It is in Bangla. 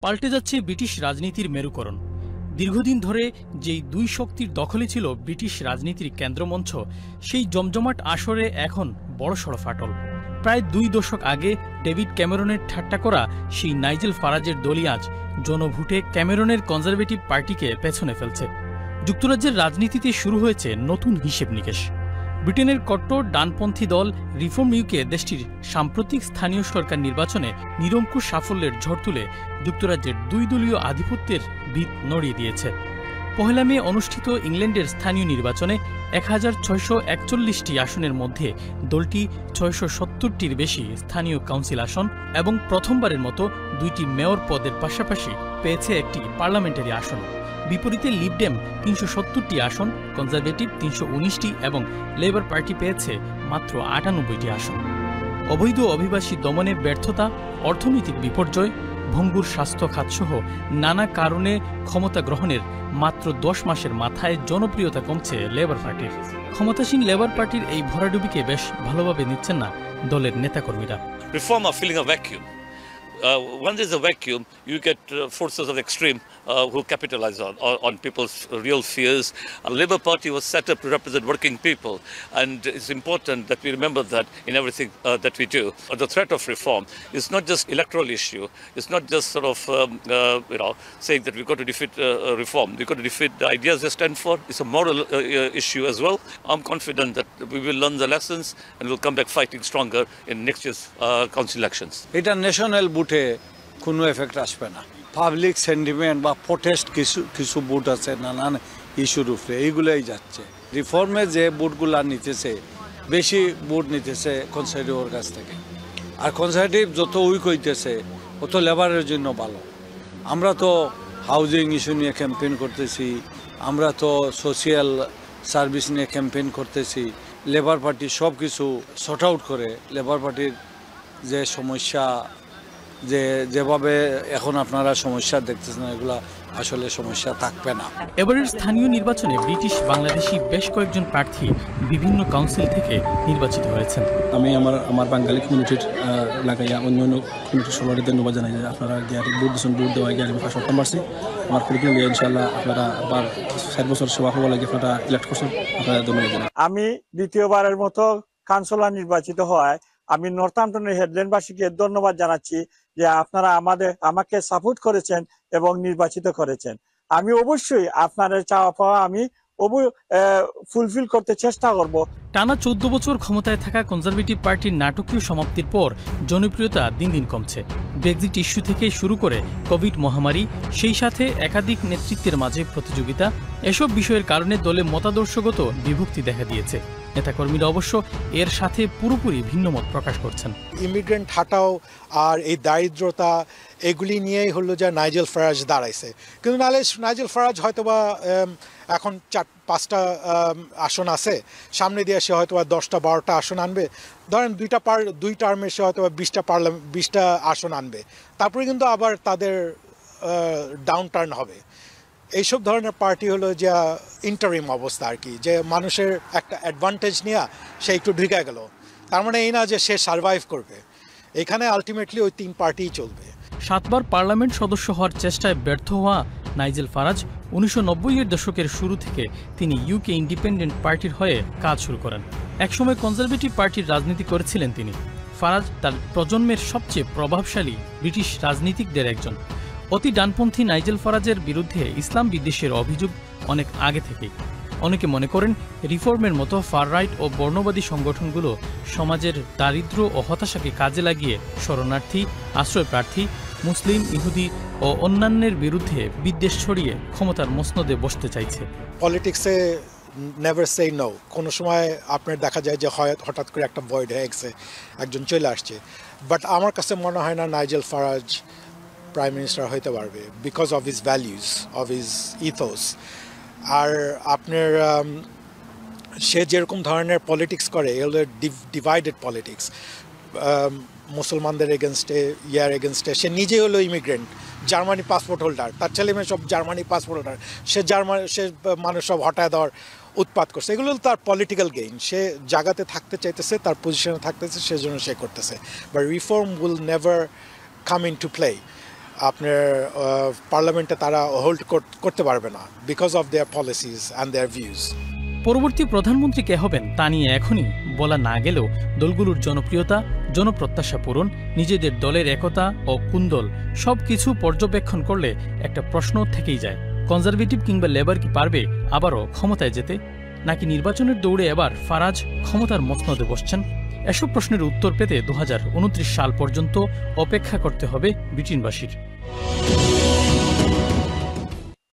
পাল্টে যাচ্ছে ব্রিটিশ রাজনীতির মেরুকরণ। দীর্ঘদিন ধরে যেই দুই শক্তির দখলে ছিল ব্রিটিশ রাজনীতির কেন্দ্রমঞ্চ, সেই জমজমাট আসরে এখন বড়সড় ফাটল। প্রায় 2 দশক আগে ডেভিড ক্যামেরনের ঠাট্টা করা সেই নাইজেল ফারাজের দলই আজ জনভোটে ক্যামেরনের কনজারভেটিভ পার্টিকে পেছনে ফেলছে। যুক্তরাজ্যের রাজনীতিতে শুরু হয়েছে নতুন হিসেব নিকেশ। ব্রিটেনের কট্টর ডানপন্থী দল রিফর্ম ইউকে দেশটির সাম্প্রতিক স্থানীয় সরকার নির্বাচনে নিরঙ্কুশ সাফল্যের ঝড় তুলে যুক্তরাজ্যের 2 দলীয় আধিপত্যের ভিত নড়িয়ে দিয়েছে। 1 মে অনুষ্ঠিত ইংল্যান্ডের স্থানীয় নির্বাচনে 1641টি আসনের মধ্যে দলটি 670টির বেশি স্থানীয় কাউন্সিল আসন এবং প্রথমবারের মতো 2টি মেয়র পদের পাশাপাশি পেয়েছে একটি পার্লামেন্টারি আসন। বিপরীতে লিবডেম 370টি আসন, কনজারভেটিভ 319টি এবং লেবার পার্টি পেয়েছে মাত্র 98টি আসন। অবৈধ অভিবাসী দমনে ব্যর্থতা, অর্থনৈতিক বিপর্যয়, ভঙ্গুর স্বাস্থ্য খাতসহ নানা কারণে ক্ষমতা গ্রহণের মাত্র 10 মাসের মাথায় জনপ্রিয়তা কমছে লেবার পার্টির। ক্ষমতাসীন লেবার পার্টির এই ভরাডুবিকে বেশ ভালোভাবে নিচ্ছেন না দলের নেতাকর্মীরা। Reform are filling a vacuum. When there's a vacuum, you get forces of extreme who capitalize on people's real fears. The Labour Party was set up to represent working people, and it's important that we remember that in everything that we do. The threat of reform is not just electoral issue. It's not just sort of saying that we've got to defeat reform. We've got to defeat the ideas they stand for. It's a moral issue as well. I'm confident that we will learn the lessons and we'll come back fighting stronger in next year's council elections. International বুটে কোনো এফেক্ট আসবে না। পাবলিক সেন্টিমেন্ট বা প্রোটেস্ট কিছু বুট আছে নানান ইস্যুর উপরে, এইগুলোই যাচ্ছে। রিফর্মে যে বুটগুলা নিতেছে, বেশি বুট নিতেছে কনজারভেটিভের কাছ থেকে। আর কনজারভেটিভ যত উইক হইতেছে তত লেবারের জন্য ভালো। আমরা তো হাউজিং ইস্যু নিয়ে ক্যাম্পেইন করতেছি, আমরা তো সোশিয়াল সার্ভিস নিয়ে ক্যাম্পেইন করতেছি। লেবার পার্টি সব কিছু শর্ট আউট করে লেবার পার্টির যে সমস্যা, যেভাবে এখন আপনারা সমস্যা দেখতেছেন, এগুলা আসলে সমস্যা থাকবে না। এবারের স্থানীয় নির্বাচনে ব্রিটিশ বাংলাদেশি বেশ কয়েকজন প্রার্থী বিভিন্ন কাউন্সিল থেকে নির্বাচিত হয়েছেন। আমি আমার বাঙালি কমিউনিটির লাগাইয়া অন্য কমিউনিটির সবারই ধন্যবাদ জানাই যে আপনারা গিয়ে ভোট দিচ্ছেন, ভোট দেওয়া গিয়ে আমি ফার্স্ট অক্টোবর পারছি। আমার পরিকল্পনা নিয়ে ইনশাল্লাহ আপনারা আবার 4 বছর সেবা হওয়া লাগে আপনারা ইলেক্ট করছেন, আপনারা ধন্যবাদ জানাই। আমি দ্বিতীয়বারের মতো কাউন্সিলর নির্বাচিত হওয়ায় আমি নর্থাম্পটনের হেডল্যান্ডবাসীকে ধন্যবাদ জানাচ্ছি যে আপনারা আমাকে সাপোর্ট করেছেন এবং নির্বাচিত করেছেন। আমি অবশ্যই আপনাদের চাওয়া পাওয়া আমি ফুলফিল করতে চেষ্টা করব। টানা 14 বছর ক্ষমতায় থাকা কনজারভেটিভ পার্টির নাটকীয় সমাপ্তির পর জনপ্রিয়তা দিন দিন কমছে। ব্রেক্সিট ইস্যু থেকে শুরু করে কোভিড মহামারী, সেই সাথে একাধিক নেতৃত্বের মাঝে প্রতিযোগিতা, এসব বিষয়ের কারণে দলে মতাদর্শগত বিভক্তি দেখা দিয়েছে। নেতাকর্মীরা অবশ্য এর সাথে পুরোপুরি ভিন্নমত প্রকাশ করছেন। ইমিগ্রেন্ট হাটাও আর এই দারিদ্রতা, এগুলি নিয়েই হলো যে নাইজেল ফারাজ দাঁড়াইছে। কিন্তু নাহলে নাইজেল ফারাজ হয়তোবা এখন 4-5টা আসন আছে, সামনে দিয়ে সে হয়তো 10টা-12টা আসন আনবে। ধরেন 2 টার্মে সে হয়তো 20টা আসন আনবে, তারপরে কিন্তু আবার তাদের ডাউন টার্ন হবে। এইসব ধরনের পার্টি হলো যে ইন্টারিম অবস্থা আর কি, যে মানুষের একটা অ্যাডভান্টেজ নিয়ে সে একটু ঢুকে গেল, তার মানে এই না যে সে সার্ভাইভ করবে। এখানে আলটিমেটলি ওই 3 পার্টিই চলবে। 7 বার পার্লামেন্ট সদস্য হওয়ার চেষ্টায় ব্যর্থ হওয়া নাইজেল ফারাজ 1990-এর দশকের শুরু থেকে তিনি ইউকে ইন্ডিপেন্ডেন্ট পার্টির হয়ে কাজ শুরু করেন। একসময় কনজারভেটিভ পার্টির রাজনীতি করেছিলেন তিনি। ফারাজ তার প্রজন্মের সবচেয়ে প্রভাবশালী ব্রিটিশ রাজনীতিকদের একজন। অতি ডানপন্থী নাইজেল ফারাজের বিরুদ্ধে ইসলাম বিদ্বেষের অভিযোগ অনেক আগে থেকেই। অনেকে মনে করেন রিফর্মের মতো ফার রাইট ও বর্ণবাদী সংগঠনগুলো সমাজের দারিদ্র্য ও হতাশাকে কাজে লাগিয়ে শরণার্থী, আশ্রয়প্রার্থী, মুসলিম, ইহুদি ও অন্যান্যের বিরুদ্ধে বিদ্বেষ ছড়িয়ে ক্ষমতার মসনদে বসতে চাইছে। পলিটিক্সে নেভার সে নো। কোনো সময় আপনার দেখা যায় যে হঠাৎ করে একটা ভয়েড হয়ে গেছে, একজন চলে আসছে। বাট আমার কাছে মনে হয় না নাইজেল ফারাজ প্রাইম মিনিস্টার হইতে পারবে, because of his values, of his ethos. আর আপনার সে যেরকম ধরনের পলিটিক্স করে, এগুলো ডিভাইডেড পলিটিক্স, মুসলমানদের এগেনস্টে, এগেনস্টে। সে নিজে হলো ইমিগ্রেন্ট, জার্মানি পাসপোর্ট হোল্ডার, তার ছেলে মেয়ে সব জার্মানি পাসপোর্ট হোল্ডার। সে মানুষ সব হটায় দেওয়ার উৎপাত করছে। এগুলো তার পলিটিক্যাল গেইন। সে জায়গাতে থাকতে চাইতেছে, তার পজিশনে থাকতেছে, সেজন্য সে করতেছে। But reform will never come into play. আপনার পার্লামেন্টে তারা হোল্ড করতে পারবে না because of their policies and their views. পরবর্তী প্রধানমন্ত্রী কে হবেন তা নিয়ে এখনই বলা না গেলেও দলগুলোর জনপ্রিয়তা, জনপ্রত্যাশা পূরণ, নিজেদের দলের একতা ও কুন্দল সবকিছু পর্যবেক্ষণ করলে একটা প্রশ্ন থেকেই যায়, কনজারভেটিভ কিংবা লেবার কি পারবে আবারও ক্ষমতায় যেতে, নাকি নির্বাচনের দৌড়ে এবার ফারাজ ক্ষমতার মসনদে বসছেন? এসব প্রশ্নের উত্তর পেতে 2029 সাল পর্যন্ত অপেক্ষা করতে হবে ব্রিটেনবাসীর।